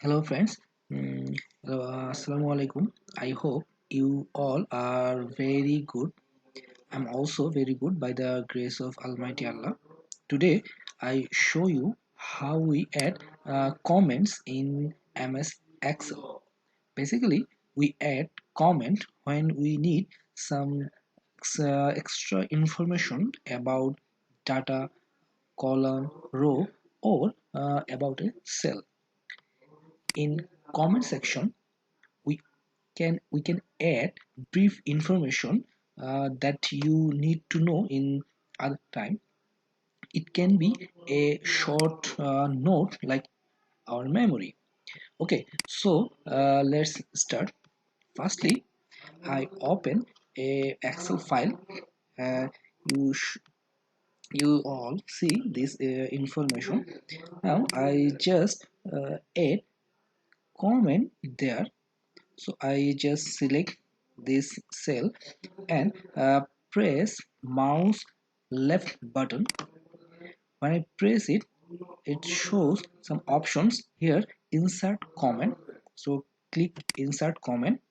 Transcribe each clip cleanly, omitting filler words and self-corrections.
Hello friends. Mm, Assalamu alaikum. I hope you all are very good. I'm also very good by the grace of Almighty Allah. Today I show you how we add comments in MS Excel. Basically, we add comment when we need some extra information about data, column, row, or about a cell. In comment section, we we can add brief information that you need to know in other time. It can be a short note like our memory. Okay, so let's start. Firstly, I open a Excel file. uh, you you all see this information. Now I just add comment there. So I just select this cell and press mouse left button. When I press it, it shows some options here. Insert comment. So click insert comment,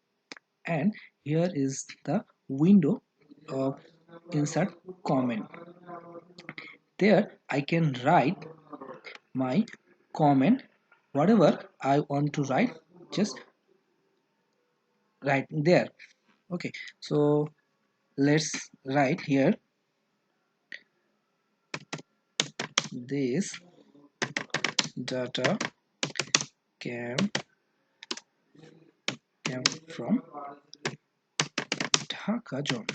and here is the window of insert comment. There I can write my comment, whatever I want to write, just write there. Okay, so let's write here. This data came came from Dhaka zone.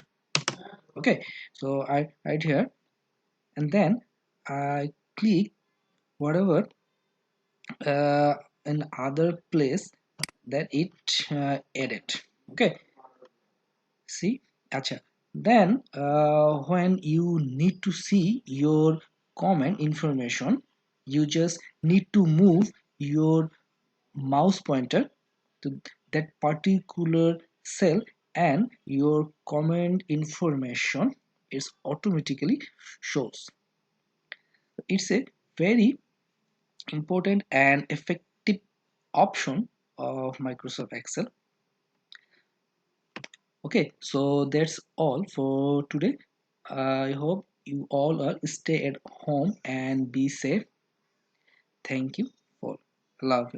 Okay, so I write here, and then I click whatever uh, in other place that it added. Okay, see, acha. Then when you need to see your comment information, you just need to move your mouse pointer to that particular cell, and your comment information is automatically shows. It's a very important and effective option of Microsoft Excel. Okay, so that's all for today. I hope you all are stay at home and be safe. Thank you for love.